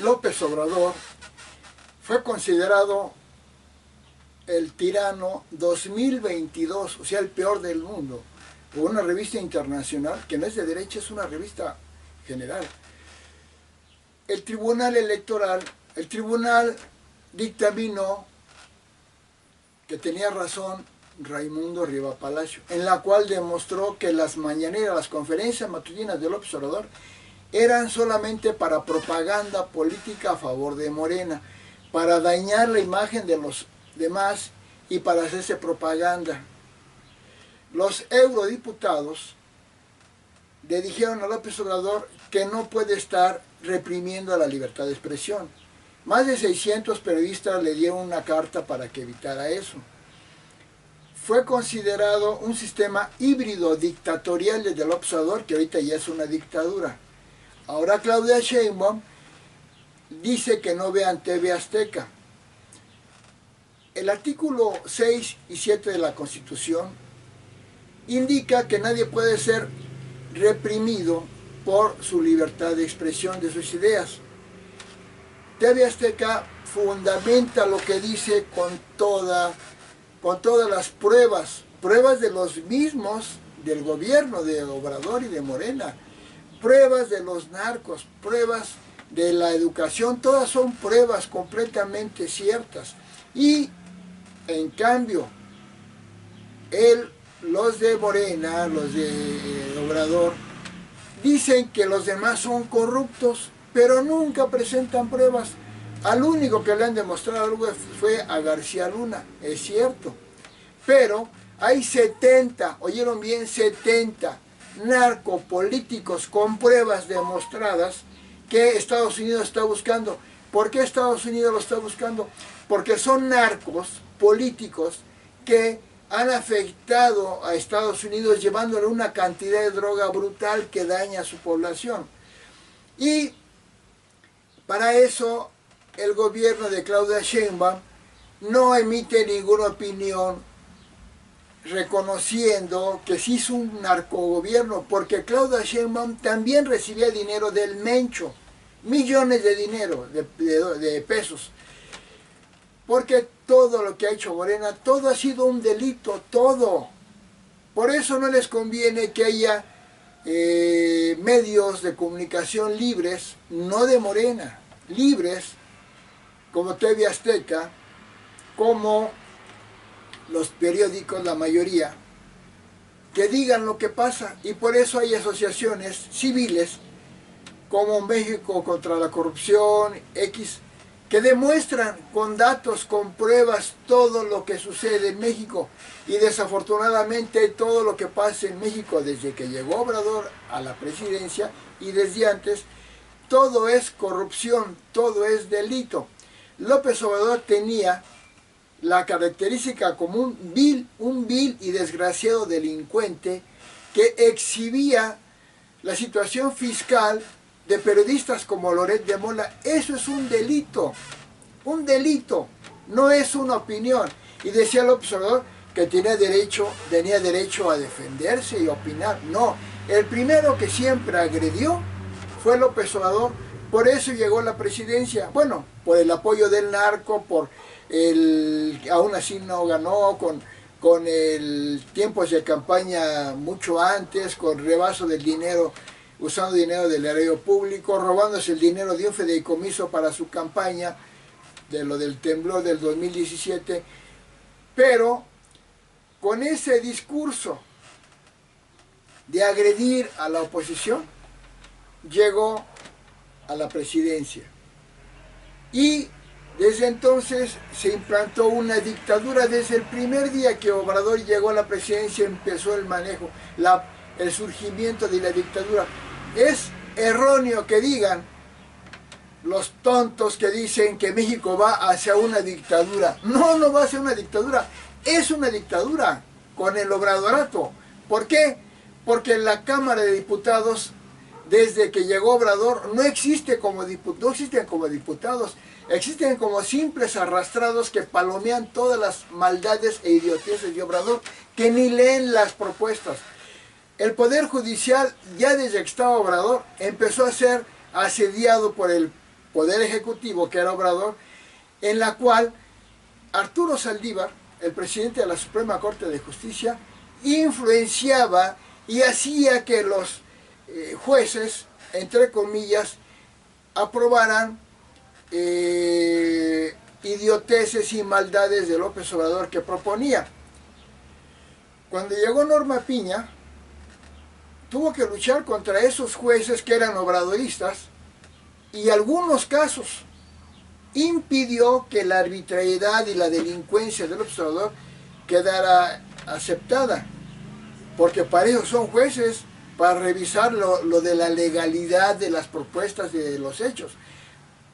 López Obrador fue considerado el tirano 2022, o sea, el peor del mundo, por una revista internacional, que no es de derecha, es una revista general. El Tribunal Electoral, el tribunal dictaminó que tenía razón Raimundo Riva Palacio, en la cual demostró que las mañaneras, las conferencias matutinas de López Obrador eran solamente para propaganda política a favor de Morena, para dañar la imagen de los demás y para hacerse propaganda. Los eurodiputados le dijeron a López Obrador que no puede estar reprimiendo la libertad de expresión. Más de 600 periodistas le dieron una carta para que evitara eso. Fue considerado un sistema híbrido dictatorial desde López Obrador, que ahorita ya es una dictadura. Ahora Claudia Sheinbaum dice que no vean TV Azteca. El artículo 6 y 7 de la Constitución indica que nadie puede ser reprimido por su libertad de expresión de sus ideas. TV Azteca fundamenta lo que dice con todas las pruebas de los mismos del gobierno de Obrador y de Morena, pruebas de los narcos, pruebas de la educación, todas son pruebas completamente ciertas. Y en cambio, los de Morena, los de Obrador, dicen que los demás son corruptos, pero nunca presentan pruebas. Al único que le han demostrado algo fue a García Luna, es cierto. Pero hay 70, oyeron bien, 70 narcopolíticos con pruebas demostradas que Estados Unidos está buscando. ¿Por qué Estados Unidos lo está buscando? Porque son narcos políticos que han afectado a Estados Unidos llevándole una cantidad de droga brutal que daña a su población. Y para eso el gobierno de Claudia Sheinbaum no emite ninguna opinión reconociendo que sí es un narcogobierno, porque Claudia Sheinbaum también recibía dinero del Mencho, millones de dinero, de pesos, porque todo lo que ha hecho Morena, todo ha sido un delito, todo. Por eso no les conviene que haya medios de comunicación libres, no de Morena, libres, como TV Azteca, como los periódicos, la mayoría, que digan lo que pasa. Y por eso hay asociaciones civiles como México contra la Corrupción, X, que demuestran con datos, con pruebas, todo lo que sucede en México. Y desafortunadamente todo lo que pasa en México desde que llegó Obrador a la presidencia y desde antes, todo es corrupción, todo es delito. López Obrador tenía la característica como un vil y desgraciado delincuente que exhibía la situación fiscal de periodistas como Loret de Mola. Eso es un delito, no es una opinión. Y decía López Obrador que tenía derecho a defenderse y opinar. No, el primero que siempre agredió fue López Obrador. Por eso llegó a la presidencia, bueno, por el apoyo del narco, aún así no ganó, con el tiempos de campaña mucho antes, con rebaso del dinero, usando dinero del erario público, robándose el dinero de un fideicomiso para su campaña, de lo del temblor del 2017, pero con ese discurso de agredir a la oposición, llegó a la presidencia. Y desde entonces se implantó una dictadura. Desde el primer día que Obrador llegó a la presidencia empezó el manejo, el surgimiento de la dictadura. Es erróneo que digan los tontos que dicen que México va hacia una dictadura. No, no va hacia una dictadura, es una dictadura con el obradorato. ¿Por qué? Porque en la Cámara de Diputados, desde que llegó Obrador, no existen como diputados, existen como simples arrastrados que palomean todas las maldades e idioteces de Obrador, que ni leen las propuestas. El Poder Judicial, ya desde que estaba Obrador, empezó a ser asediado por el Poder Ejecutivo, que era Obrador, en la cual Arturo Saldívar, el presidente de la Suprema Corte de Justicia, influenciaba y hacía que los jueces, entre comillas, aprobaran idioteces y maldades de López Obrador que proponía. Cuando llegó Norma Piña, tuvo que luchar contra esos jueces que eran obradoristas y algunos casos impidió que la arbitrariedad y la delincuencia del observador quedara aceptada, porque para ellos son jueces, para revisar lo de la legalidad de las propuestas de los hechos.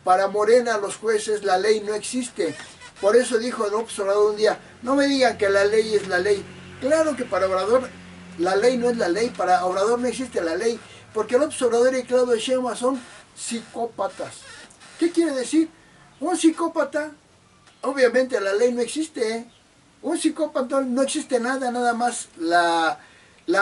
Para Morena, los jueces, la ley no existe. Por eso dijo el observador un día, no me digan que la ley es la ley. Claro que para Obrador la ley no es la ley, para Obrador no existe la ley, porque el observador y Claudio Sheinbaum son psicópatas. ¿Qué quiere decir? Un psicópata, obviamente la ley no existe, ¿eh? Un psicópata no existe nada, nada más la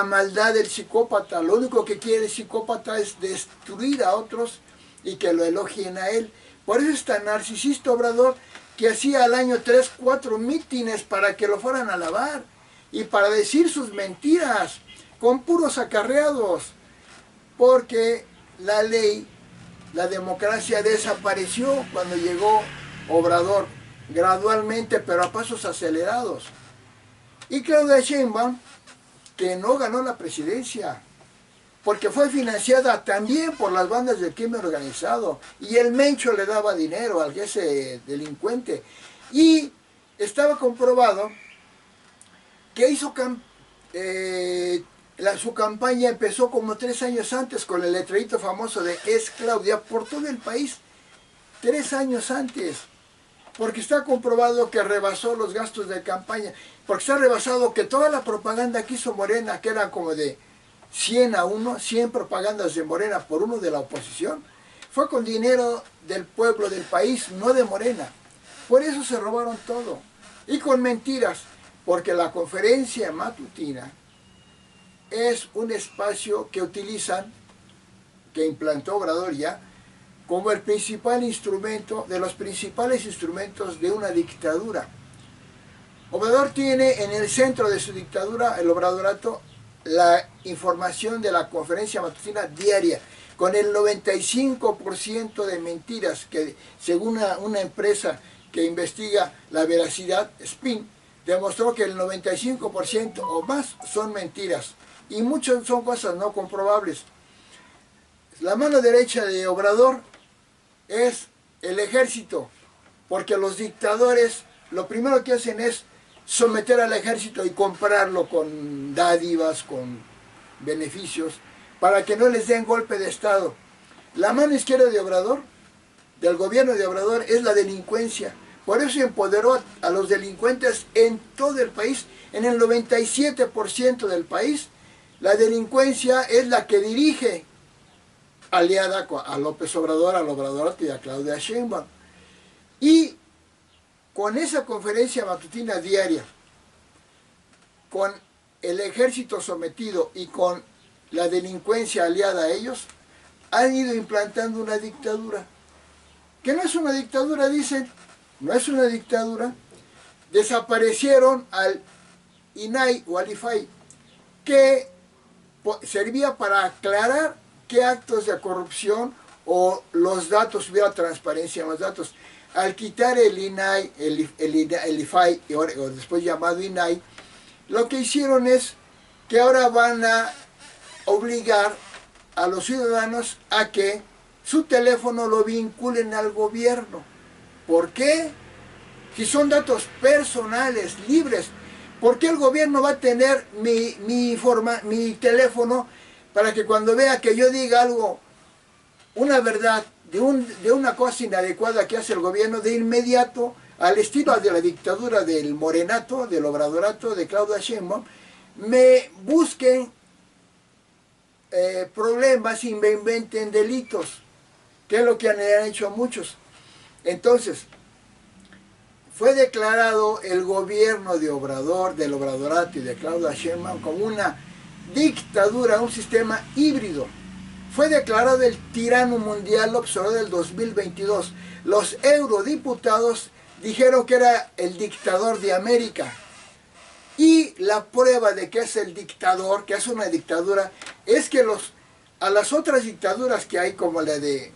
maldad del psicópata. Lo único que quiere el psicópata es destruir a otros y que lo elogien a él. Por eso es tan narcisista Obrador, que hacía al año 3, 4 mítines para que lo fueran a alabar y para decir sus mentiras, con puros acarreados, porque la ley, la democracia desapareció cuando llegó Obrador, gradualmente, pero a pasos acelerados. Y Claudia Sheinbaum, que no ganó la presidencia, porque fue financiada también por las bandas del crimen organizado, y el Mencho le daba dinero al ese delincuente, y estaba comprobado que hizo su campaña empezó como 3 años antes con el letrerito famoso de "Es Claudia" por todo el país, 3 años antes, porque está comprobado que rebasó los gastos de campaña, porque está rebasado que toda la propaganda que hizo Morena, que era como de 100 a 1, 100 propagandas de Morena por uno de la oposición, fue con dinero del pueblo, del país, no de Morena. Por eso se robaron todo, y con mentiras, porque la conferencia matutina es un espacio que utilizan, que implantó Obrador ya, como el principal instrumento, de los principales instrumentos de una dictadura. Obrador tiene en el centro de su dictadura, el obradorato, la información de la conferencia matutina diaria, con el 95% de mentiras, que según una empresa que investiga la veracidad, SPIN, demostró que el 95% o más son mentiras, y muchas son cosas no comprobables. La mano derecha de Obrador es el ejército, porque los dictadores lo primero que hacen es someter al ejército y comprarlo con dádivas, con beneficios, para que no les den golpe de estado. La mano izquierda de Obrador, del gobierno de Obrador, es la delincuencia. Por eso empoderó a los delincuentes en todo el país, en el 97% del país. La delincuencia es la que dirige, aliada a López Obrador, al Obradorato y a Claudia Sheinbaum. Y con esa conferencia matutina diaria, con el ejército sometido y con la delincuencia aliada a ellos, han ido implantando una dictadura. Que no es una dictadura, dicen, no es una dictadura. Desaparecieron al INAI o al IFAI, que servía para aclarar qué actos de corrupción o los datos, hubiera transparencia en los datos. Al quitar el INAI, el IFAI, o después llamado INAI, lo que hicieron es que ahora van a obligar a los ciudadanos a que su teléfono lo vinculen al gobierno. ¿Por qué? Si son datos personales, libres, ¿por qué el gobierno va a tener mi teléfono para que cuando vea que yo diga algo, una verdad, de una cosa inadecuada que hace el gobierno, de inmediato, al estilo de la dictadura del morenato, del obradorato, de Claudia Sheinbaum, me busquen problemas y me inventen delitos, que es lo que han hecho muchos? Entonces, fue declarado el gobierno de Obrador, del obradorato y de Claudia Sheinbaum como una dictadura, un sistema híbrido. fue declarado el tirano mundial López Obrador del 2022. Los eurodiputados dijeron que era el dictador de América. Y la prueba de que es el dictador, que es una dictadura, es que a las otras dictaduras que hay, como la de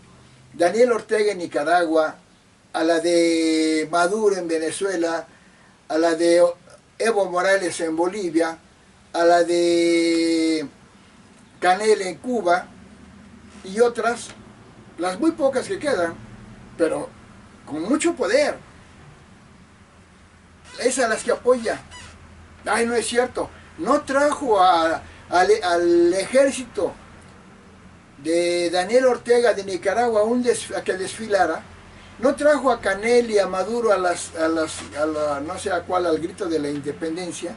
Daniel Ortega en Nicaragua, a la de Maduro en Venezuela, a la de Evo Morales en Bolivia, a la de Canel en Cuba y otras, las muy pocas que quedan, pero con mucho poder, es a las que apoya. Ay, no es cierto, no trajo al ejército de Daniel Ortega de Nicaragua a que desfilara, no trajo a Canel y a Maduro no sé a cuál, al grito de la independencia,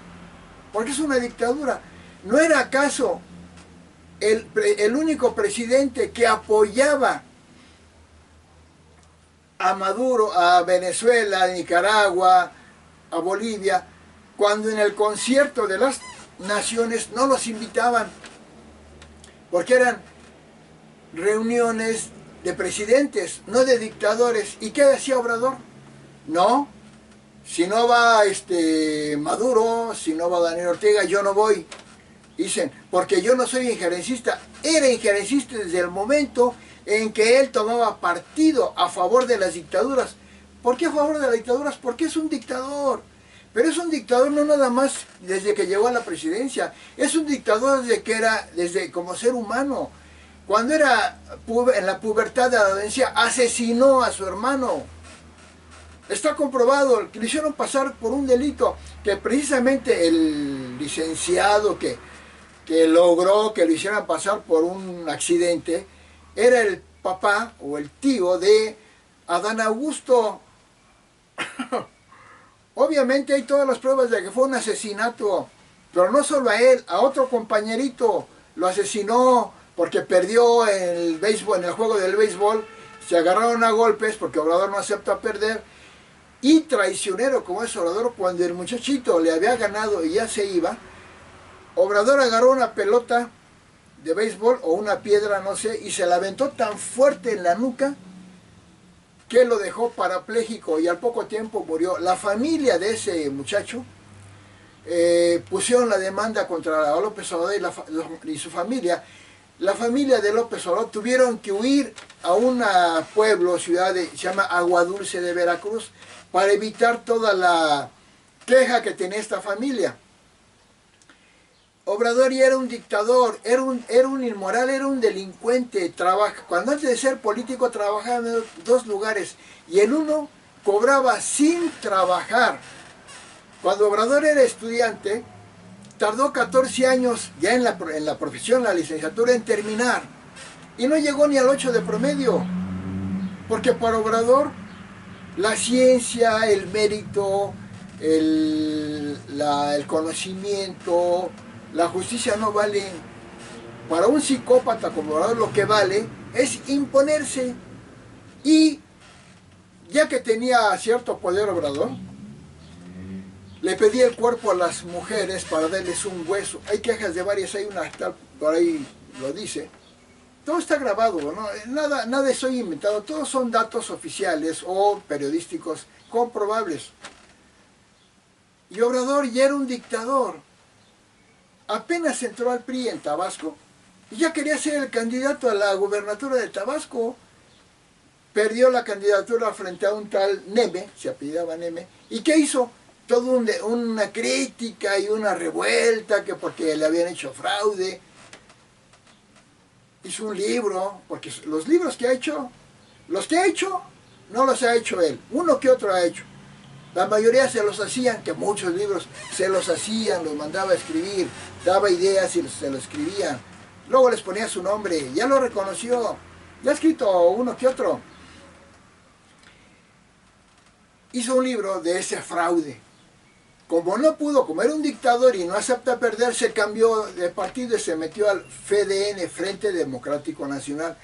porque es una dictadura. ¿No era acaso el único presidente que apoyaba a Maduro, a Venezuela, a Nicaragua, a Bolivia, cuando en el concierto de las naciones no los invitaban? Porque eran reuniones de presidentes, no de dictadores. ¿Y qué decía Obrador? No, si no va Maduro, si no va Daniel Ortega, yo no voy. Dicen, porque yo no soy injerencista. Era injerencista desde el momento en que él tomaba partido a favor de las dictaduras. ¿Por qué a favor de las dictaduras? Porque es un dictador. Pero es un dictador no nada más desde que llegó a la presidencia. Es un dictador desde como ser humano. Cuando era en la pubertad de la adolescencia, asesinó a su hermano. Está comprobado que le hicieron pasar por un delito, que precisamente el licenciado que logró que lo hicieran pasar por un accidente era el papá o el tío de Adán Augusto. Obviamente hay todas las pruebas de que fue un asesinato, pero no solo a él, a otro compañerito lo asesinó porque perdió en el béisbol, en el juego del béisbol, se agarraron a golpes porque Obrador no acepta perder, y traicionero como es Obrador, cuando el muchachito le había ganado y ya se iba, Obrador agarró una pelota de béisbol o una piedra, no sé, y se la aventó tan fuerte en la nuca que lo dejó parapléjico y al poco tiempo murió. La familia de ese muchacho pusieron la demanda contra López Obrador y su familia. La familia de López Obrador tuvieron que huir a un pueblo, ciudad se llama Agua Dulce de Veracruz, para evitar toda la queja que tenía esta familia. Obrador ya era un dictador, era un inmoral, era un delincuente. Cuando antes de ser político trabajaba en dos lugares y en uno cobraba sin trabajar. Cuando Obrador era estudiante, tardó 14 años ya en la profesión, la licenciatura, en terminar. Y no llegó ni al 8 de promedio. Porque para Obrador la ciencia, el mérito, el conocimiento, la justicia no valen. Para un psicópata como Obrador lo que vale es imponerse. Y ya que tenía cierto poder Obrador, le pedía el cuerpo a las mujeres para darles un hueso. Hay quejas de varias, hay una tal, por ahí lo dice. Todo está grabado, ¿no? Nada estoy inventado, todos son datos oficiales o periodísticos comprobables. Y Obrador ya era un dictador. Apenas entró al PRI en Tabasco y ya quería ser el candidato a la gubernatura de Tabasco. Perdió la candidatura frente a un tal Neme, se apellidaba Neme. ¿Y qué hizo? Toda una crítica y una revuelta, que porque le habían hecho fraude. Hizo un libro, porque los libros que ha hecho, no los ha hecho él, uno que otro ha hecho. La mayoría se los hacían, que muchos libros se los hacían, los mandaba a escribir, daba ideas y se los escribían. Luego les ponía su nombre, ya lo reconoció, ya ha escrito uno que otro. Hizo un libro de ese fraude. Como no pudo, como era un dictador y no acepta perder, se cambió de partido y se metió al FDN, Frente Democrático Nacional,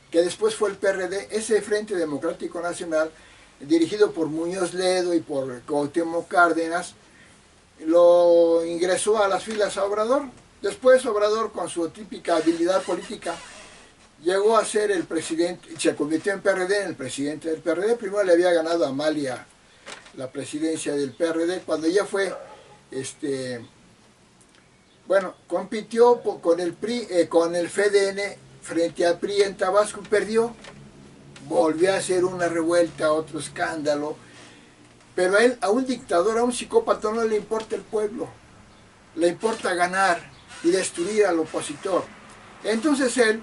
que después fue el PRD. Ese Frente Democrático Nacional, dirigido por Muñoz Ledo y por Cuauhtémoc Cárdenas, lo ingresó a las filas a Obrador. Después Obrador, con su típica habilidad política, llegó a ser el presidente, se convirtió en PRD, en el presidente del PRD. Primero le había ganado a Amalia la presidencia del PRD, cuando ya fue, bueno, compitió con el PRI, con el FDN frente al PRI en Tabasco y perdió. Volvió a hacer una revuelta, otro escándalo. Pero a él, a un dictador, a un psicópata no le importa el pueblo, le importa ganar y destruir al opositor. Entonces él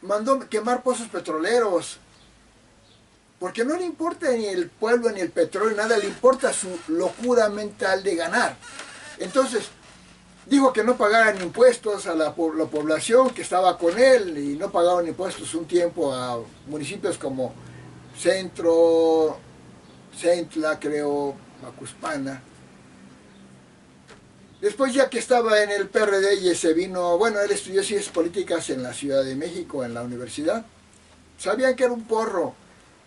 mandó quemar pozos petroleros, porque no le importa ni el pueblo ni el petróleo, nada, le importa su locura mental de ganar. Entonces dijo que no pagaran impuestos a la población que estaba con él, y no pagaban impuestos un tiempo a municipios como Centro, Centla, creo, Macuspana. Después, ya que estaba en el PRD y se vino, bueno, él estudió ciencias políticas en la Ciudad de México, en la universidad. Sabían que era un porro,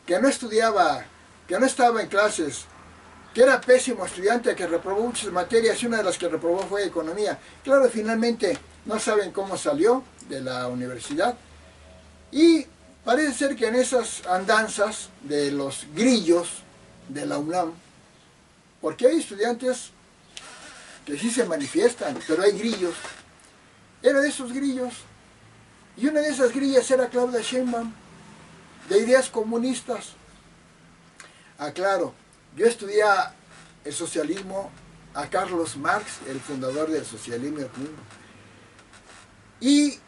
que no estudiaba, que no estaba en clases, que era pésimo estudiante, que reprobó muchas materias, y una de las que reprobó fue economía. Claro, finalmente no saben cómo salió de la universidad. Y parece ser que en esas andanzas de los grillos de la UNAM, porque hay estudiantes que sí se manifiestan, pero hay grillos, era de esos grillos. Y una de esas grillas era Claudia Sheinbaum, de ideas comunistas. Ah, claro, yo estudié el socialismo a Carlos Marx, el fundador del socialismo y el comunismo. Y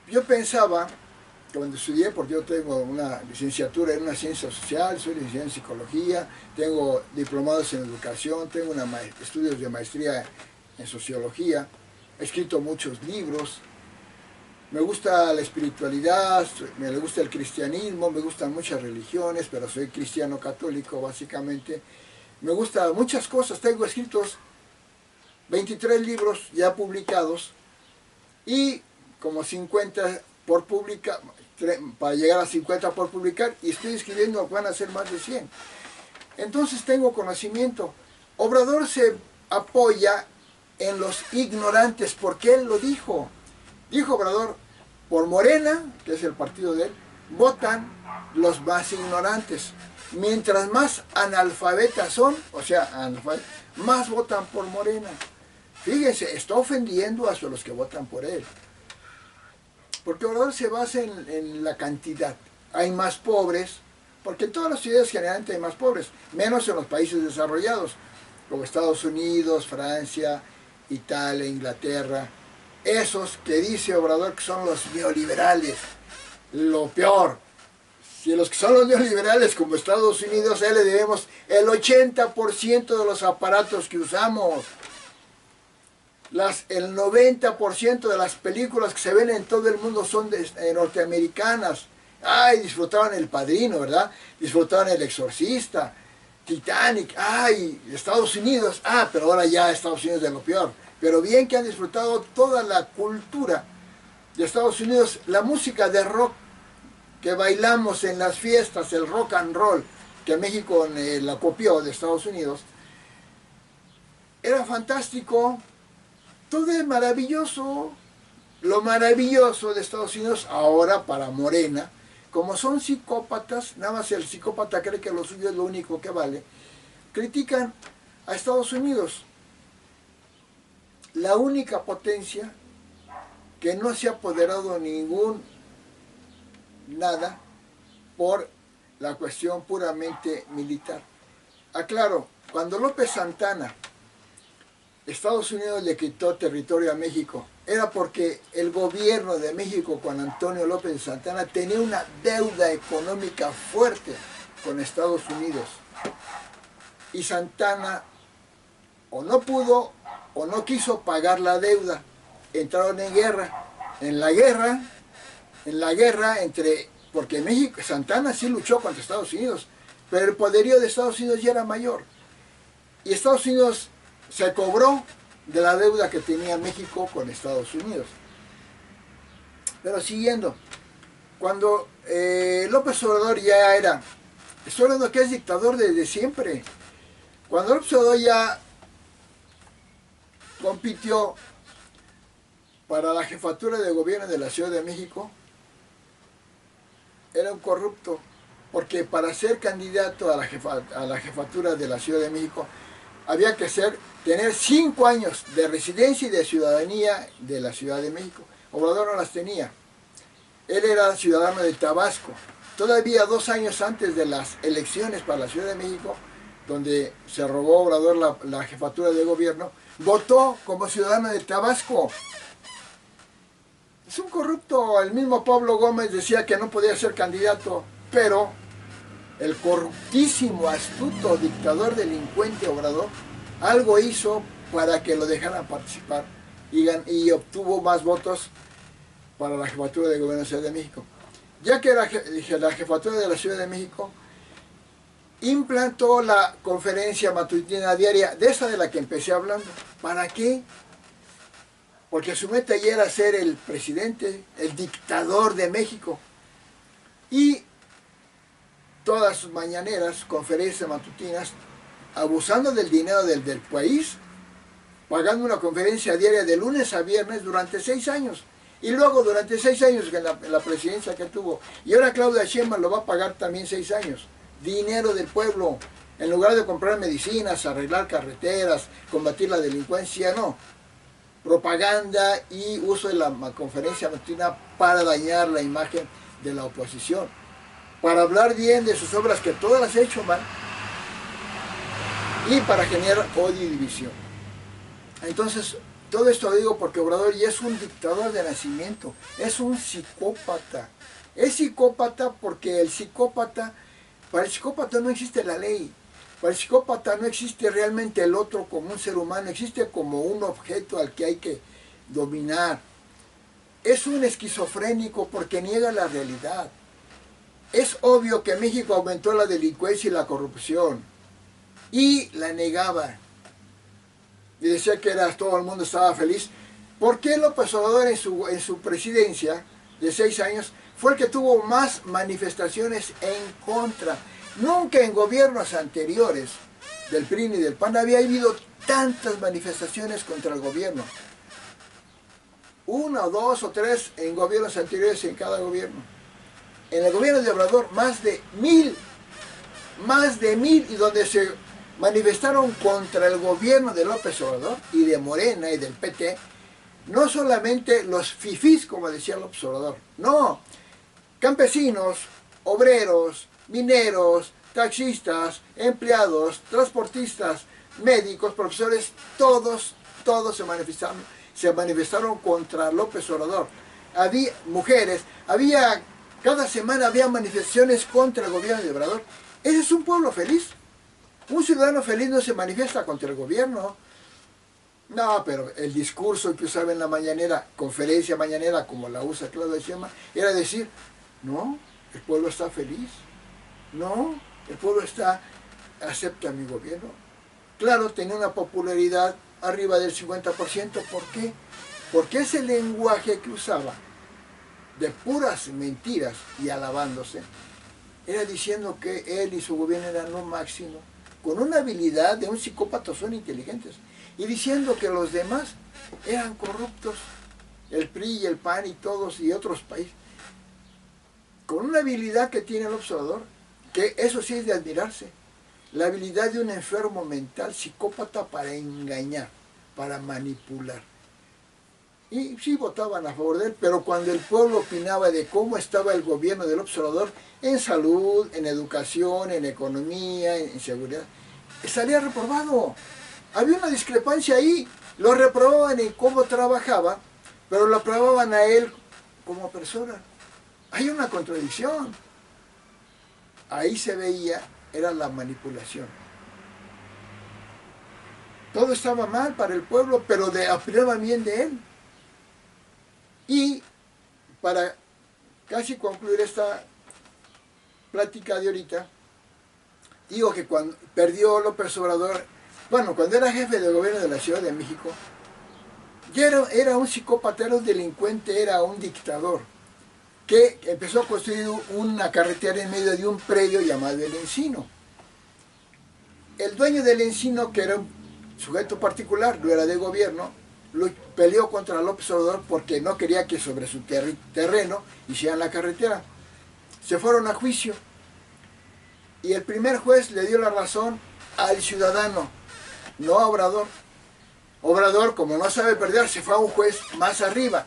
yo pensaba, cuando estudié, porque yo tengo una licenciatura en una ciencia social, soy licenciado en psicología, tengo diplomados en educación, tengo estudios de maestría en sociología, he escrito muchos libros, me gusta la espiritualidad, me gusta el cristianismo, me gustan muchas religiones, pero soy cristiano católico básicamente. Me gustan muchas cosas, tengo escritos 23 libros ya publicados y como 50 por publicar, para llegar a 50 por publicar, y estoy escribiendo, van a ser más de 100. Entonces tengo conocimiento. Obrador se apoya en los ignorantes, porque él lo dijo. Dijo Obrador, por Morena, que es el partido de él, votan los más ignorantes. Mientras más analfabetas son, o sea, más votan por Morena. Fíjense, está ofendiendo a los que votan por él. Porque Obrador se basa en la cantidad. Hay más pobres, porque en todas las ciudades generalmente hay más pobres, menos en los países desarrollados, como Estados Unidos, Francia, Italia, Inglaterra. Esos que dice Obrador que son los neoliberales, lo peor. Si los que son los neoliberales, como Estados Unidos, a él le debemos el 80% de los aparatos que usamos. El 90% de las películas que se ven en todo el mundo son norteamericanas. Ay, disfrutaban El Padrino, ¿verdad? Disfrutaban El Exorcista, Titanic, ay, Estados Unidos, pero ahora ya Estados Unidos es de lo peor. Pero bien que han disfrutado toda la cultura de Estados Unidos, la música de rock que bailamos en las fiestas, el rock and roll, que México la copió de Estados Unidos, era fantástico. Todo es maravilloso. Lo maravilloso de Estados Unidos ahora para Morena, como son psicópatas, nada más el psicópata cree que lo suyo es lo único que vale, critican a Estados Unidos, la única potencia que no se ha apoderado nada por la cuestión puramente militar. Aclaro, cuando López Santana, Estados Unidos le quitó territorio a México, era porque el gobierno de México con Antonio López Santana tenía una deuda económica fuerte con Estados Unidos. Y Santana o no pudo o no quiso pagar la deuda. Entraron en guerra. En la guerra porque México, Santana sí luchó contra Estados Unidos, pero el poderío de Estados Unidos ya era mayor. Y Estados Unidos se cobró de la deuda que tenía México con Estados Unidos. Pero siguiendo, cuando López Obrador ya era, estoy hablando que es dictador desde siempre, cuando López Obrador ya compitió para la jefatura de gobierno de la Ciudad de México era un corrupto, porque para ser candidato a la jefatura de la Ciudad de México había que tener 5 años de residencia y de ciudadanía de la Ciudad de México. Obrador no las tenía. Él era ciudadano de Tabasco. Todavía 2 años antes de las elecciones para la Ciudad de México, donde se robó Obrador la jefatura de gobierno, votó como ciudadano de Tabasco. Es un corrupto. El mismo Pablo Gómez decía que no podía ser candidato, pero el corruptísimo, astuto, dictador, delincuente Obrador algo hizo para que lo dejaran participar y obtuvo más votos para la jefatura de gobierno de la Ciudad de México. Ya que la jefatura de la Ciudad de México implantó la conferencia matutina diaria, de esa de la que empecé hablando. ¿Para qué? Porque su meta ya era ser el presidente, el dictador de México. Y todas sus mañaneras, conferencias matutinas, abusando del dinero del país, pagando una conferencia diaria de lunes a viernes durante 6 años. Y luego durante 6 años en la presidencia que tuvo. Y ahora Claudia Sheinbaum lo va a pagar también 6 años. Dinero del pueblo. En lugar de comprar medicinas, arreglar carreteras, combatir la delincuencia, no. Propaganda y uso de la conferencia matutina para dañar la imagen de la oposición. Para hablar bien de sus obras, que todas las ha hecho mal. Y para generar odio y división. Entonces, todo esto lo digo porque Obrador ya es un dictador de nacimiento, es un psicópata. Es psicópata porque para el psicópata no existe la ley. Para el psicópata no existe realmente el otro como un ser humano, existe como un objeto al que hay que dominar. Es un esquizofrénico porque niega la realidad. Es obvio que México aumentó la delincuencia y la corrupción y la negaba. Y decía que todo el mundo estaba feliz. ¿Por qué López Obrador en su presidencia de 6 años fue el que tuvo más manifestaciones en contra? Nunca en gobiernos anteriores del PRI y del PAN había habido tantas manifestaciones contra el gobierno. 1, 2 o 3 en gobiernos anteriores en cada gobierno. En el gobierno de Obrador más de 1000, y donde se manifestaron contra el gobierno de López Obrador y de Morena y del PT, no solamente los fifís, como decía López Obrador, no, campesinos, obreros, mineros, taxistas, empleados, transportistas, médicos, profesores, todos se manifestaron contra López Obrador. Había mujeres, cada semana había manifestaciones contra el gobierno de Obrador. Ese es un pueblo feliz. Un ciudadano feliz no se manifiesta contra el gobierno. No, pero el discurso que usaba en la mañanera, conferencia mañanera, como la usa Claudia Sheinbaum, era decir, no, el pueblo está feliz. No, el pueblo acepta mi gobierno. Claro, tenía una popularidad arriba del 50%. ¿Por qué? Porque ese lenguaje que usaba, de puras mentiras y alabándose, era diciendo que él y su gobierno eran lo máximo, con una habilidad de un psicópata, son inteligentes, y diciendo que los demás eran corruptos, el PRI y el PAN y todos y otros países, con una habilidad que tiene el observador, que eso sí es de admirarse, la habilidad de un enfermo mental, psicópata, para engañar, para manipular. Y sí votaban a favor de él, pero cuando el pueblo opinaba de cómo estaba el gobierno del observador en salud, en educación, en economía, en seguridad, salía reprobado. Había una discrepancia ahí. Lo reprobaban en cómo trabajaba, pero lo aprobaban a él como persona. Hay una contradicción. Ahí se veía, era la manipulación. Todo estaba mal para el pueblo, pero opinaban bien de él. Y para casi concluir esta plática de ahorita, digo que cuando perdió López Obrador, bueno, cuando era jefe de gobierno de la Ciudad de México, ya era un psicópata, era un delincuente, era un dictador, que empezó a construir una carretera en medio de un predio llamado El Encino. El dueño del Encino, que era un sujeto particular, no era de gobierno, peleó contra López Obrador porque no quería que sobre su terreno hicieran la carretera. Se fueron a juicio y el primer juez le dio la razón al ciudadano, no a Obrador. Obrador, como no sabe perder, se fue a un juez más arriba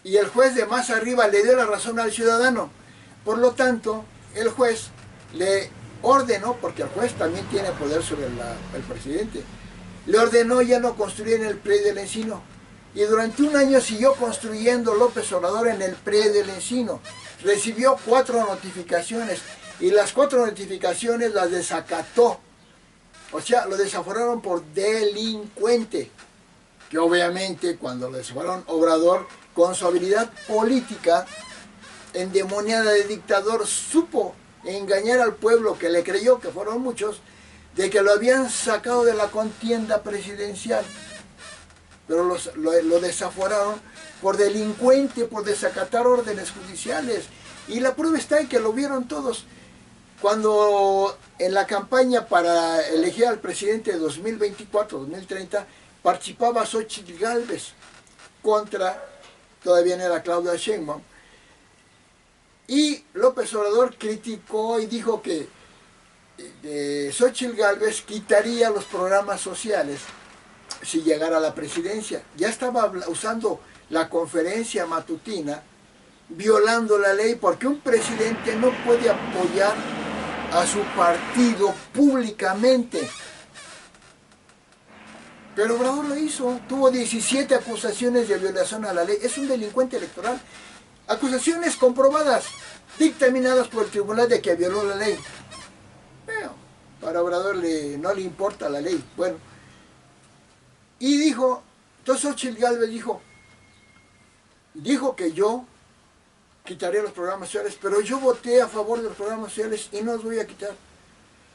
y el juez de más arriba le dio la razón al ciudadano. Por lo tanto, el juez le ordenó, porque el juez también tiene poder sobre el presidente, le ordenó ya no construir en el predio del Encino. Y durante un año siguió construyendo López Obrador en el predio del Encino. Recibió 4 notificaciones y las 4 notificaciones las desacató. O sea, lo desaforaron por delincuente. Que obviamente cuando lo desaforaron, Obrador, con su habilidad política endemoniada de dictador, supo engañar al pueblo que le creyó, que fueron muchos, de que lo habían sacado de la contienda presidencial. Pero lo desaforaron por delincuente, por desacatar órdenes judiciales. Y la prueba está en que lo vieron todos. Cuando en la campaña para elegir al presidente de 2024-2030 participaba Xóchitl Gálvez contra, todavía no era Claudia Sheinbaum, y López Obrador criticó y dijo que Xóchitl Gálvez quitaría los programas sociales si llegara a la presidencia. Ya estaba usando la conferencia matutina, violando la ley, porque un presidente no puede apoyar a su partido públicamente. Pero Obrador lo hizo, tuvo 17 acusaciones de violación a la ley, es un delincuente electoral. Acusaciones comprobadas, dictaminadas por el tribunal de que violó la ley. Pero para Obrador no le importa la ley. Bueno, y dijo, entonces Xóchitl Gálvez dijo que yo quitaría los programas sociales, pero yo voté a favor de los programas sociales y no los voy a quitar.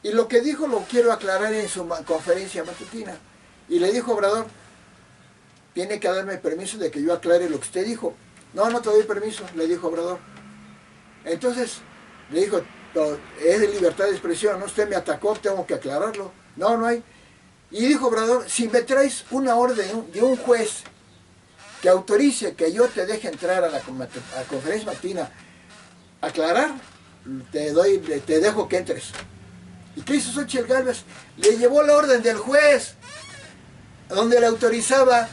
Y lo que dijo lo quiero aclarar en su conferencia matutina. Y le dijo Obrador, tiene que darme permiso de que yo aclare lo que usted dijo. No, no te doy permiso, le dijo Obrador. Entonces le dijo, es de libertad de expresión, ¿no? Usted me atacó, tengo que aclararlo. No, no hay. Y dijo Obrador, si me traes una orden de un juez que autorice que yo te deje entrar a la conferencia matutina a aclarar, te dejo que entres. ¿Y qué hizo Xóchitl Gálvez? Le llevó la orden del juez, donde le autorizaba,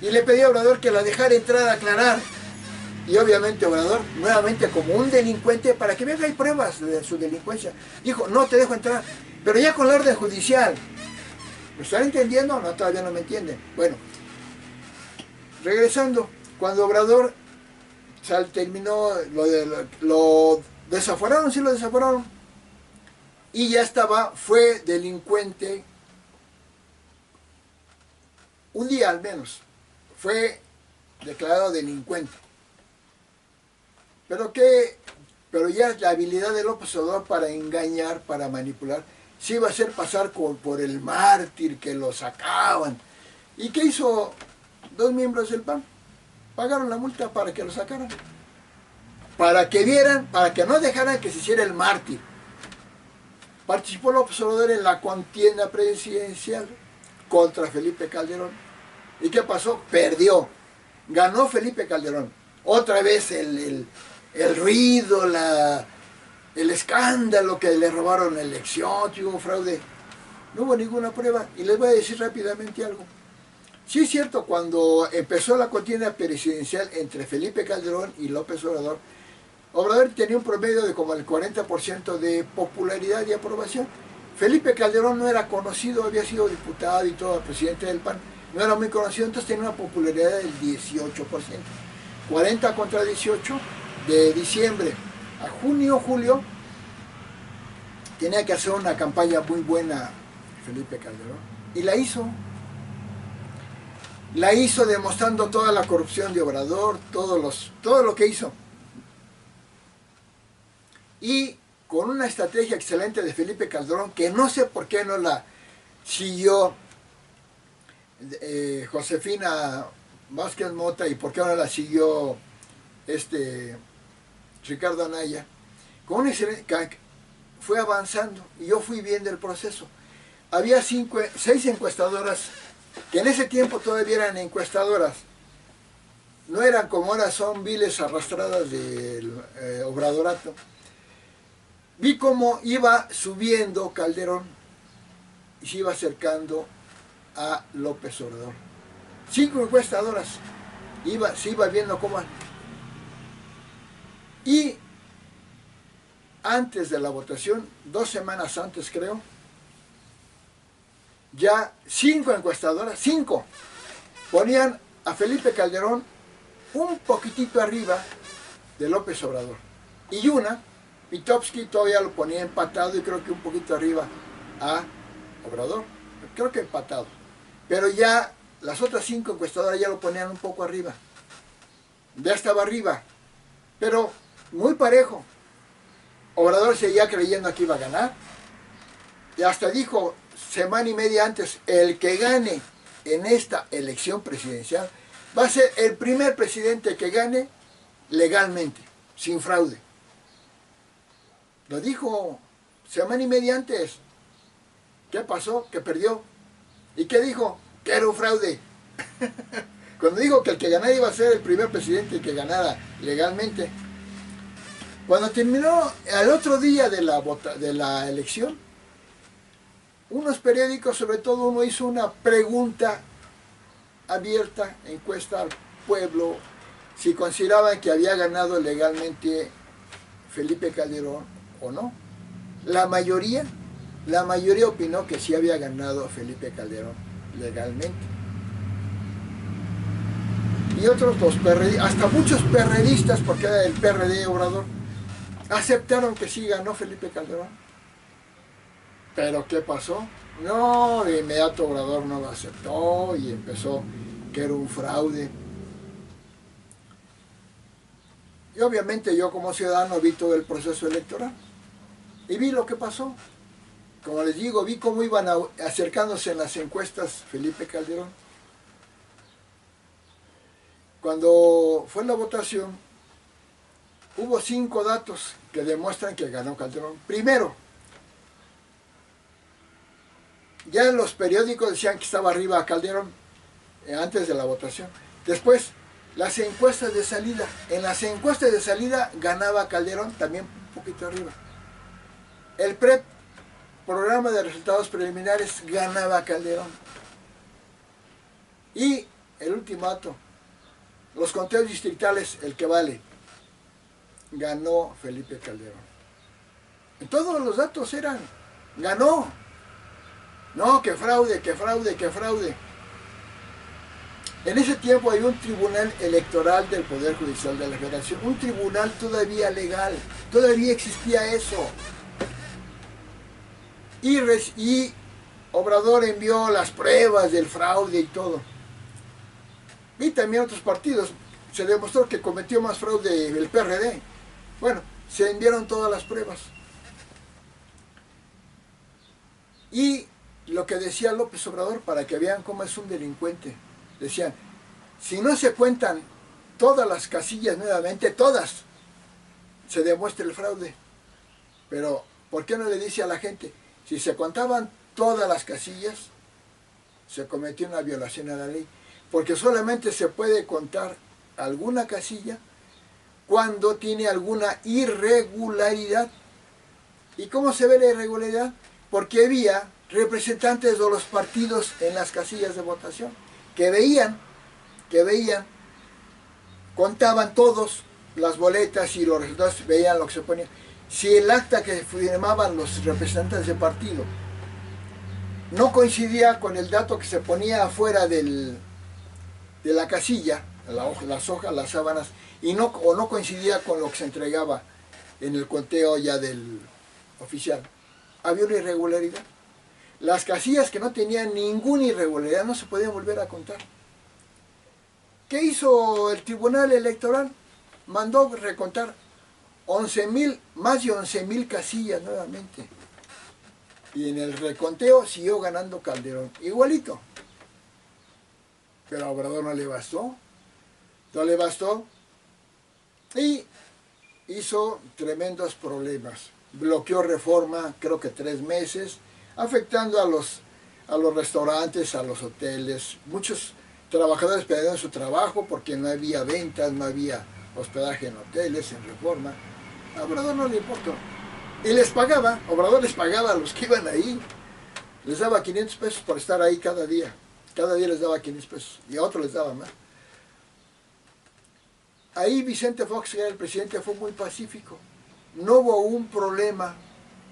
y le pidió a Obrador que la dejara entrar a aclarar. Y obviamente Obrador, nuevamente como un delincuente, para que vean que hay pruebas de su delincuencia, dijo, no te dejo entrar, pero ya con la orden judicial. ¿Me están entendiendo? No, todavía no me entienden. Bueno, regresando, cuando Obrador terminó, lo desaforaron, sí lo desaforaron, y ya fue delincuente, un día al menos, fue declarado delincuente. Pero ya la habilidad de López Obrador para engañar, para manipular, se iba a hacer pasar por el mártir que lo sacaban. ¿Y qué hizo 2 miembros del PAN? Pagaron la multa para que lo sacaran. Para que vieran, para que no dejaran que se hiciera el mártir. Participó López Obrador en la contienda presidencial contra Felipe Calderón. ¿Y qué pasó? Perdió. Ganó Felipe Calderón. Otra vez el ruido, el escándalo que le robaron la elección, hubo fraude. No hubo ninguna prueba. Y les voy a decir rápidamente algo. Sí es cierto, cuando empezó la contienda presidencial entre Felipe Calderón y López Obrador, Obrador tenía un promedio de como el 40% de popularidad y aprobación. Felipe Calderón no era conocido, había sido diputado y todo, presidente del PAN, no era muy conocido, entonces tenía una popularidad del 18%. 40 contra 18, de diciembre a junio, julio, tenía que hacer una campaña muy buena Felipe Calderón, y la hizo. La hizo demostrando toda la corrupción de Obrador, todo lo que hizo. Y con una estrategia excelente de Felipe Calderón, que no sé por qué no la siguió Josefina Vázquez Mota y por qué no la siguió Ricardo Anaya, con una excelente, fue avanzando y yo fui viendo el proceso. Había 6 encuestadoras que en ese tiempo todavía eran encuestadoras, no eran como ahora, son viles arrastradas del obradorato. Vi cómo iba subiendo Calderón y se iba acercando a López Obrador. 5 encuestadoras, se iba viendo cómo. Y antes de la votación, 2 semanas antes creo, ya 5 encuestadoras, 5, ponían a Felipe Calderón un poquitito arriba de López Obrador. Y una, Mitofsky, todavía lo ponía empatado y creo que un poquito arriba a Obrador. Creo que empatado. Pero ya las otras 5 encuestadoras ya lo ponían un poco arriba. Ya estaba arriba. Pero muy parejo. Obrador seguía creyendo que iba a ganar. Y hasta dijo, semana y media antes, el que gane en esta elección presidencial va a ser el primer presidente que gane legalmente, sin fraude. Lo dijo semana y media antes. ¿Qué pasó? Que perdió. ¿Y qué dijo? Que era un fraude. Cuando dijo que el que ganara iba a ser el primer presidente que ganara legalmente. Cuando terminó, al otro día de la elección, unos periódicos, sobre todo uno, hizo una pregunta abierta, encuesta al pueblo, si consideraban que había ganado legalmente Felipe Calderón o no. La mayoría opinó que sí había ganado Felipe Calderón legalmente. Y otros dos hasta muchos perredistas, porque era el PRD Obrador, aceptaron que sí ganó Felipe Calderón. Pero ¿qué pasó? No, de inmediato Obrador no lo aceptó y empezó que era un fraude. Y obviamente yo como ciudadano vi todo el proceso electoral y vi lo que pasó. Como les digo, vi cómo iban acercándose en las encuestas Felipe Calderón. Cuando fue la votación, hubo 5 datos que demuestran que ganó Calderón. Primero, ya en los periódicos decían que estaba arriba Calderón antes de la votación. Después, las encuestas de salida. En las encuestas de salida ganaba Calderón, también un poquito arriba. El PREP, programa de resultados preliminares, ganaba Calderón. Y el último dato, los conteos distritales, el que vale, ganó Felipe Calderón. En todos los datos eran, ganó. No, que fraude, que fraude, que fraude. En ese tiempo había un tribunal electoral del Poder Judicial de la Federación, un tribunal todavía legal, todavía existía eso. Y Obrador envió las pruebas del fraude y todo. Y también otros partidos. Se demostró que cometió más fraude el PRD. Bueno, se enviaron todas las pruebas. Y lo que decía López Obrador, para que vean cómo es un delincuente, decían, si no se cuentan todas las casillas nuevamente, todas, se demuestra el fraude. Pero, ¿por qué no le dice a la gente? Si se contaban todas las casillas, se cometió una violación a la ley. Porque solamente se puede contar alguna casilla cuando tiene alguna irregularidad. ¿Y cómo se ve la irregularidad? Porque había representantes de los partidos en las casillas de votación que veían, contaban todos las boletas y los resultados, veían lo que se ponía. Si el acta que firmaban los representantes de partido no coincidía con el dato que se ponía afuera de la casilla, las hojas, las sábanas, o no coincidía con lo que se entregaba en el conteo ya del oficial, había una irregularidad. Las casillas que no tenían ninguna irregularidad no se podían volver a contar. ¿Qué hizo el Tribunal Electoral? Mandó recontar más de 11,000 casillas nuevamente. Y en el reconteo siguió ganando Calderón, igualito. Pero a Obrador no le bastó. No le bastó. Y hizo tremendos problemas. Bloqueó Reforma, creo que 3 meses, afectando a los restaurantes, a los hoteles. Muchos trabajadores perdieron su trabajo porque no había ventas, no había hospedaje en hoteles, en Reforma. A Obrador no le importó. Y les pagaba, Obrador les pagaba a los que iban ahí. Les daba 500 pesos por estar ahí cada día. Cada día les daba 500 pesos y a otros les daba más. Ahí Vicente Fox, que era el presidente, fue muy pacífico. No hubo un problema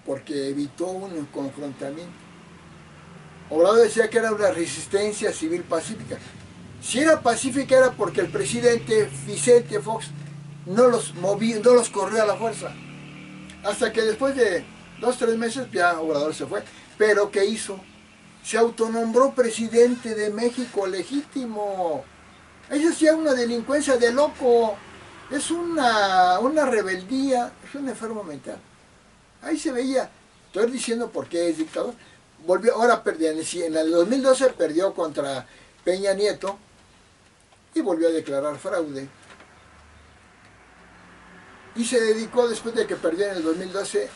porque evitó un confrontamiento. Obrador decía que era una resistencia civil pacífica. Si era pacífica era porque el presidente Vicente Fox no los movió, no los corrió a la fuerza. Hasta que después de 2 o 3 meses ya Obrador se fue. Pero ¿qué hizo? Se autonombró presidente de México legítimo. Eso sí es una delincuencia de loco. Es una rebeldía, es un enfermo mental. Ahí se veía. Estoy diciendo por qué es dictador. Volvió, ahora perdió, en el 2012 perdió contra Peña Nieto y volvió a declarar fraude. Y se dedicó, después de que perdió en el 2012,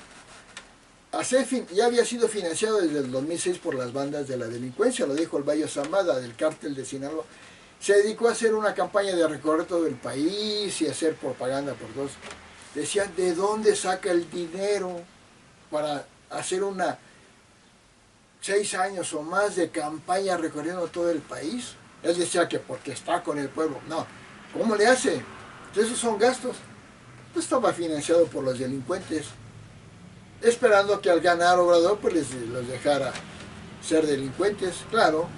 a hacer ya había sido financiado desde el 2006 por las bandas de la delincuencia, lo dijo el Bayo Zambada del cártel de Sinaloa. Se dedicó a hacer una campaña de recorrer todo el país y hacer propaganda por todos. Decían, ¿de dónde saca el dinero para hacer 6 años o más de campaña recorriendo todo el país? Él decía que porque está con el pueblo. No, ¿cómo le hace? Esos son gastos. Pues estaba financiado por los delincuentes, esperando que al ganar Obrador pues los dejara ser delincuentes. Claro,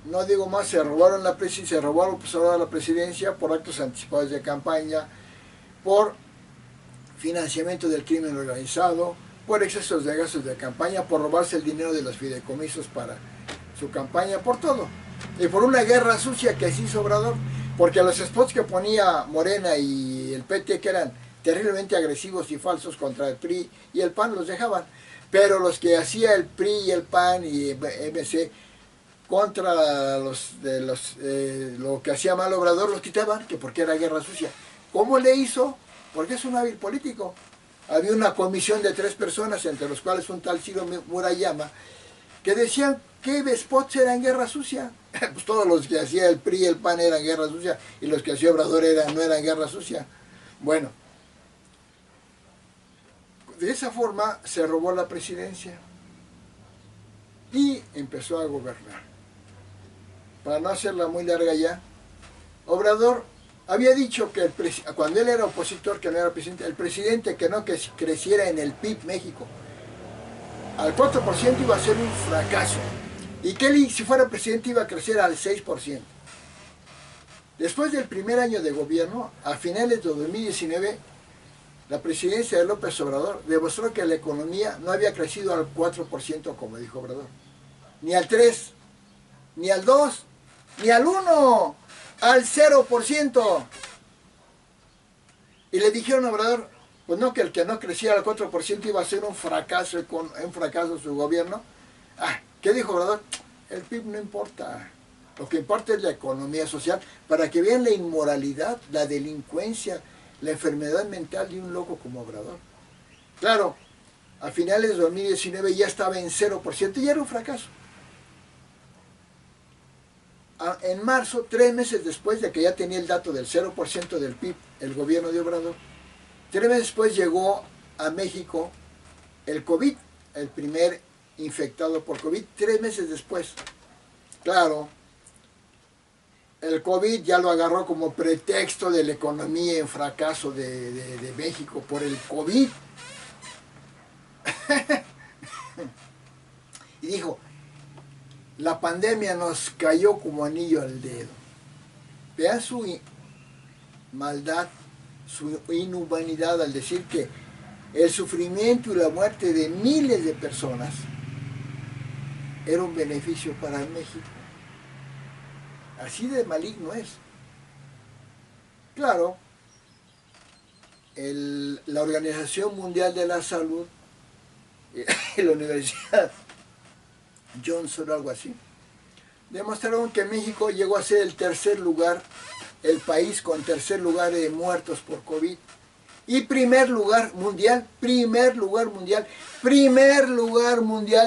no digo más, se robaron la presidencia por actos anticipados de campaña, por financiamiento del crimen organizado, por excesos de gastos de campaña, por robarse el dinero de los fideicomisos para su campaña, por todo. Y por una guerra sucia que se hizo Obrador, porque los spots que ponía Morena y el PT, que eran terriblemente agresivos y falsos contra el PRI y el PAN, los dejaban. Pero los que hacía el PRI y el PAN y MC contra lo que hacía mal Obrador, los quitaban, que porque era guerra sucia. ¿Cómo le hizo? Porque es un hábil político. Había una comisión de 3 personas, entre los cuales un tal Ciro Murayama, que decían que spots eran guerra sucia. Pues todos los que hacía el PRI y el PAN eran guerra sucia, y los que hacía Obrador no eran guerra sucia. Bueno, de esa forma se robó la presidencia y empezó a gobernar. Para no hacerla muy larga ya, Obrador había dicho que cuando él era opositor, que no era presidente, el presidente que no creciera en el PIB México al 4% iba a ser un fracaso, y que él, si fuera presidente, iba a crecer al 6%. Después del primer año de gobierno, a finales de 2019, la presidencia de López Obrador demostró que la economía no había crecido al 4%, como dijo Obrador, ni al 3%, ni al 2%, ni al 1%, al 0%. Y le dijeron a Obrador, pues no, que el que no creciera al 4% iba a ser un fracaso su gobierno. ¿Qué dijo Obrador? El PIB no importa, lo que importa es la economía social, para que vean la inmoralidad, la delincuencia, la enfermedad mental de un loco como Obrador. Claro, a finales de 2019 ya estaba en 0% y era un fracaso. En marzo, 3 meses después de que ya tenía el dato del 0% del PIB, el gobierno de Obrador, 3 meses después llegó a México el COVID, el primer infectado por COVID, 3 meses después. Claro, el COVID ya lo agarró como pretexto de la economía en fracaso de México por el COVID. Y dijo, la pandemia nos cayó como anillo al dedo. Vean su maldad, su inhumanidad al decir que el sufrimiento y la muerte de miles de personas era un beneficio para México. Así de maligno es. Claro, la Organización Mundial de la Salud y la Universidad Johnson o algo así, demostraron que México llegó a ser el tercer lugar, el país con tercer lugar de muertos por COVID. Y primer lugar mundial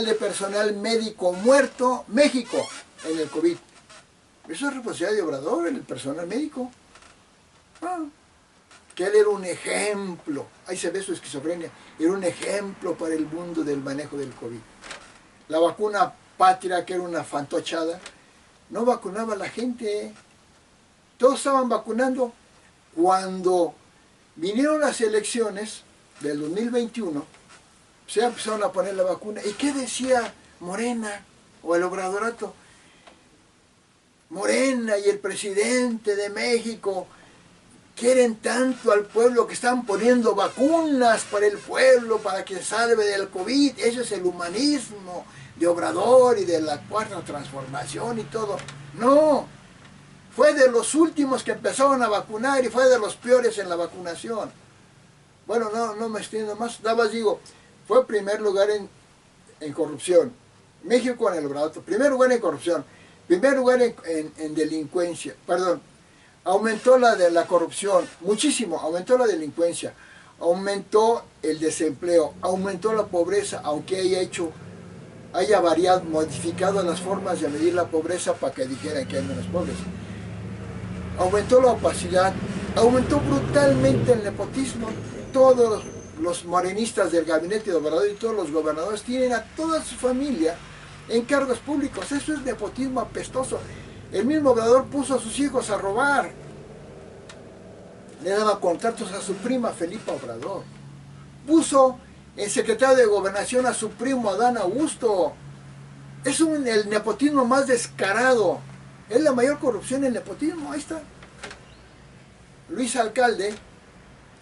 de personal médico muerto, México, en el COVID. Eso es responsabilidad de Obrador, el personal médico. Que él era un ejemplo, ahí se ve su esquizofrenia, era un ejemplo para el mundo del manejo del COVID. La vacuna patria, que era una fantochada, no vacunaba a la gente. Todos estaban vacunando. Cuando vinieron las elecciones del 2021, se empezaron a poner la vacuna. ¿Y qué decía Morena o el Obradorato? Morena y el presidente de México quieren tanto al pueblo que están poniendo vacunas para el pueblo, para que salve del COVID. Eso es el humanismo de Obrador y de la Cuarta Transformación y todo. No, fue de los últimos que empezaron a vacunar y fue de los peores en la vacunación. Bueno, no me extiendo más, nada más digo, fue primer lugar en corrupción. México en el Obrador, primer lugar en corrupción, primer lugar en delincuencia, perdón. Aumentó la corrupción, muchísimo, aumentó la delincuencia, aumentó el desempleo, aumentó la pobreza, aunque haya variado, modificado las formas de medir la pobreza para que dijeran que hay menos pobres. Aumentó la opacidad, aumentó brutalmente el nepotismo. Todos los morenistas del gabinete de Obrador y todos los gobernadores tienen a toda su familia en cargos públicos. Eso es nepotismo apestoso. El mismo Obrador puso a sus hijos a robar. Le daba contratos a su prima Felipa Obrador. Puso en secretario de Gobernación a su primo Adán Augusto. Es el nepotismo más descarado. Es la mayor corrupción el nepotismo. Ahí está. Luis Alcalde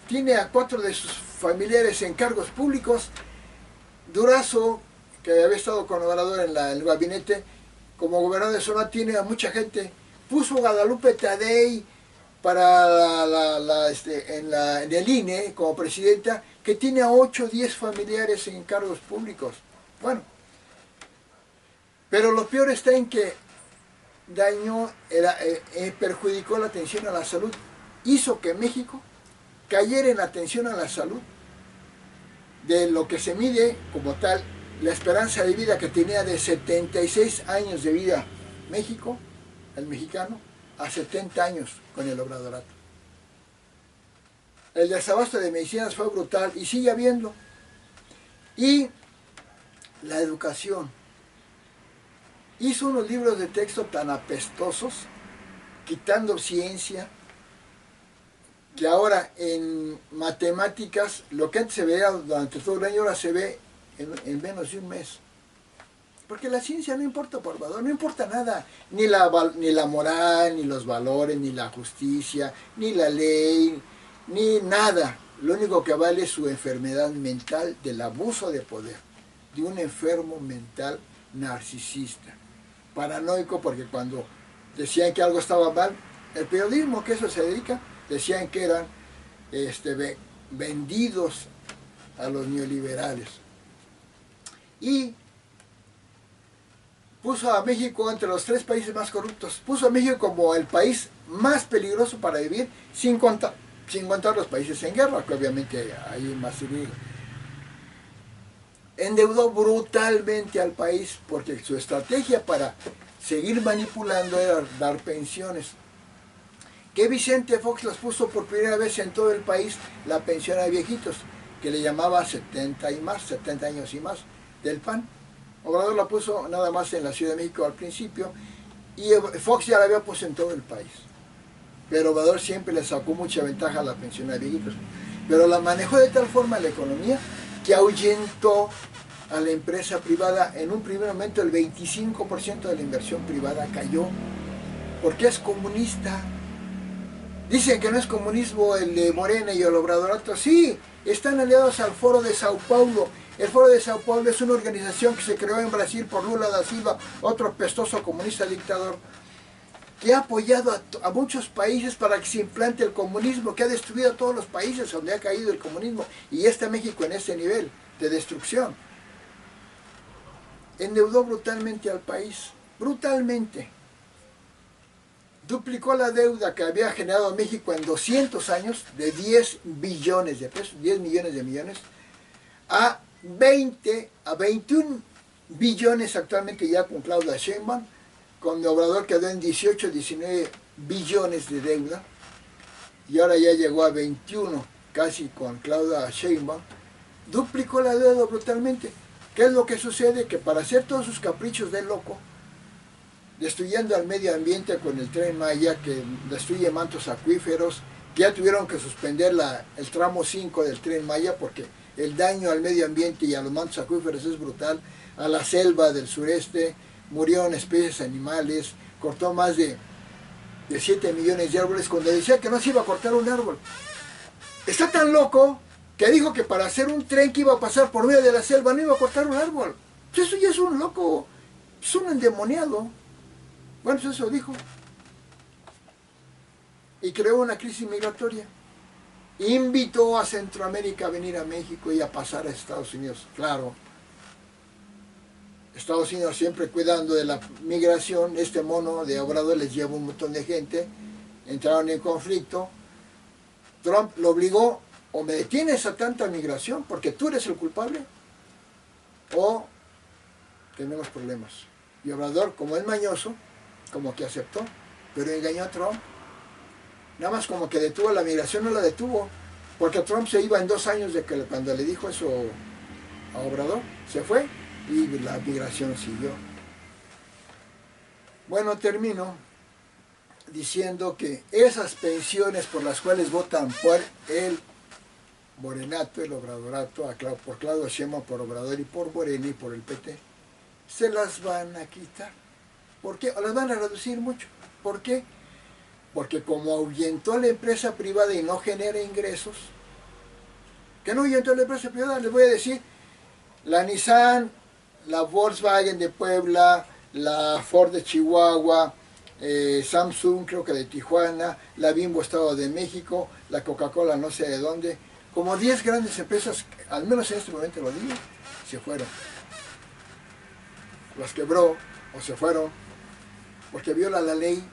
tiene a 4 de sus familiares en cargos públicos. Durazo, que había estado con Obrador en el gabinete, como gobernador de Sonora, tiene a mucha gente. Puso a Guadalupe Tadei para en el INE como presidenta, que tiene a 8 o 10 familiares en cargos públicos. Bueno, pero lo peor está en que perjudicó la atención a la salud. Hizo que México cayera en atención a la salud, de lo que se mide como tal, la esperanza de vida que tenía de 76 años de vida México, el mexicano, a 70 años con el Obradorato. El desabasto de medicinas fue brutal y sigue habiendo. Y la educación. Hizo unos libros de texto tan apestosos, quitando ciencia, que ahora en matemáticas, lo que antes se veía durante todo el año, ahora se ve en menos de un mes. Porque la ciencia no importa, por Obrador, no importa nada, ni la moral, ni los valores, ni la justicia, ni la ley, ni nada. Lo único que vale es su enfermedad mental del abuso de poder, de un enfermo mental narcisista, paranoico, porque cuando decían que algo estaba mal, el periodismo que eso se dedica, decían que eran vendidos a los neoliberales. Y puso a México entre los 3 países más corruptos. Puso a México como el país más peligroso para vivir, sin contar los países en guerra, que obviamente hay más civil. Endeudó brutalmente al país, porque su estrategia para seguir manipulando era dar pensiones. Que Vicente Fox las puso por primera vez en todo el país, la pensión a viejitos, que le llamaba 70 años y más, del PAN. Obrador la puso nada más en la Ciudad de México al principio, y Fox ya la había puesto en todo el país. Pero Obrador siempre le sacó mucha ventaja a la pensión a viejitos. Pero la manejó de tal forma la economía que ahuyentó a la empresa privada. En un primer momento el 25% de la inversión privada cayó, porque es comunista. Dicen que no es comunismo el de Morena y el Obradorato. Sí, están aliados al Foro de Sao Paulo. El Foro de Sao Paulo es una organización que se creó en Brasil por Lula da Silva, otro pestoso comunista dictador, que ha apoyado a muchos países para que se implante el comunismo, que ha destruido a todos los países donde ha caído el comunismo, y ya está México en ese nivel de destrucción. Endeudó brutalmente al país, brutalmente. duplicó la deuda que había generado México en 200 años, de 10 billones de pesos, 10 millones de millones, a 21 billones actualmente ya con Claudia Sheinbaum, con Obrador quedó en 18, 19 billones de deuda, y ahora ya llegó a 21, casi con Claudia Sheinbaum, duplicó la deuda brutalmente. ¿Qué es lo que sucede? Que para hacer todos sus caprichos de loco, destruyendo al medio ambiente con el Tren Maya, que destruye mantos acuíferos, que ya tuvieron que suspender el tramo 5 del Tren Maya porque el daño al medio ambiente y a los mantos acuíferos es brutal, a la selva del sureste, murieron especies animales, cortó más de 7 millones de árboles cuando decía que no se iba a cortar un árbol. Está tan loco que dijo que para hacer un tren que iba a pasar por medio de la selva no iba a cortar un árbol. Pues eso ya es un loco, es un endemoniado. Bueno, pues eso dijo. Y creó una crisis migratoria. Invitó a Centroamérica a venir a México y a pasar a Estados Unidos. Claro, Estados Unidos siempre cuidando de la migración. Este mono de Obrador les lleva un montón de gente. Entraron en conflicto. Trump lo obligó: o me detienes a tanta migración porque tú eres el culpable, o tenemos problemas. Y Obrador, como es mañoso, como que aceptó, pero engañó a Trump. Nada más como que detuvo la migración, no la detuvo, porque Trump se iba en 2 años de que cuando le dijo eso a Obrador, se fue y la migración siguió. Bueno, termino diciendo que esas pensiones por las cuales votan por el Morenato, el Obradorato, por Claudia Sheinbaum, por Obrador y por Morena y por el PT, se las van a quitar. ¿Por qué? O las van a reducir mucho. ¿Por qué? Porque como ahuyentó a la empresa privada y no genera ingresos, que no ahuyentó a la empresa privada, les voy a decir, la Nissan, la Volkswagen de Puebla, la Ford de Chihuahua, Samsung creo que de Tijuana, la Bimbo Estado de México, la Coca-Cola no sé de dónde, como 10 grandes empresas, al menos en este momento lo digo, se fueron. Las quebró o se fueron porque viola la ley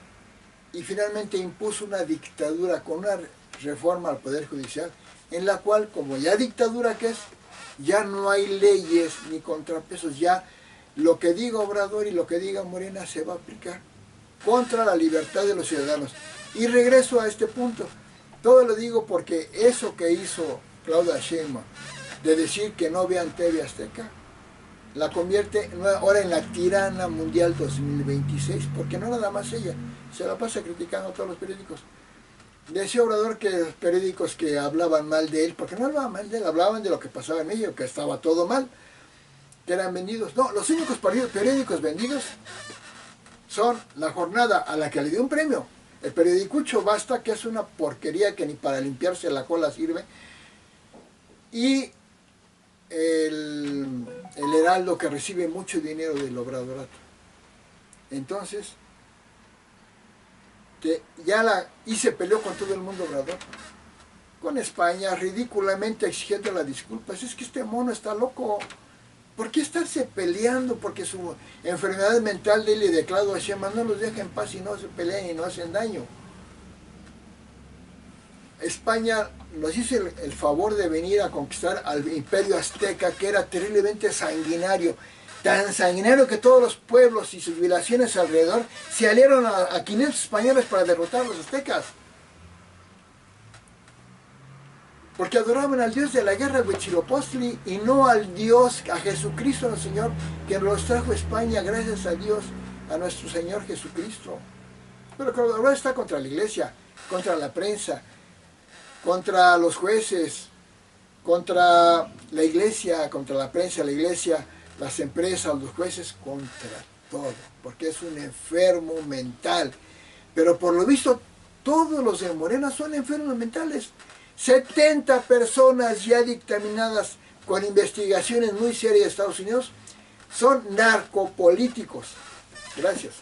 y finalmente impuso una dictadura con una reforma al Poder Judicial en la cual, como ya dictadura que es, ya no hay leyes ni contrapesos, ya lo que diga Obrador y lo que diga Morena se va a aplicar contra la libertad de los ciudadanos. Y regreso a este punto. Todo lo digo porque eso que hizo Claudia Sheinbaum, de decir que no vean TV Azteca, la convierte ahora en la tirana mundial 2026, porque no nada más ella, se la pasa criticando a todos los periódicos. Decía Obrador que los periódicos que hablaban mal de él, porque no hablaban mal de él, hablaban de lo que pasaba en México, que estaba todo mal, que eran vendidos. No, los únicos periódicos vendidos son La Jornada, a la que le dio un premio. El periodicucho Basta, que es una porquería que ni para limpiarse la cola sirve. Y el Heraldo, que recibe mucho dinero del Obradorato. Entonces, y se peleó con todo el mundo Obrador. Con España, ridículamente exigiendo las disculpas. Es que este mono está loco. ¿Por qué estarse peleando? Porque su enfermedad mental de él y de Claudia Sheinbaum no los deja en paz y no se pelean y no hacen daño. España nos hizo el favor de venir a conquistar al imperio azteca, que era terriblemente sanguinario, tan sanguinario que todos los pueblos y civilizaciones alrededor se aliaron a 500 españoles para derrotar a los aztecas. Porque adoraban al Dios de la guerra, Huitzilopochtli, y no al Dios, a Jesucristo, el Señor, que nos trajo a España, gracias a Dios, a nuestro Señor Jesucristo. Pero ahora está contra la iglesia, contra la prensa, contra los jueces, contra la iglesia, contra la prensa, la iglesia, las empresas, los jueces, contra todo, porque es un enfermo mental. Pero por lo visto, todos los de Morena son enfermos mentales. 70 personas ya dictaminadas con investigaciones muy serias de Estados Unidos son narcopolíticos. Gracias.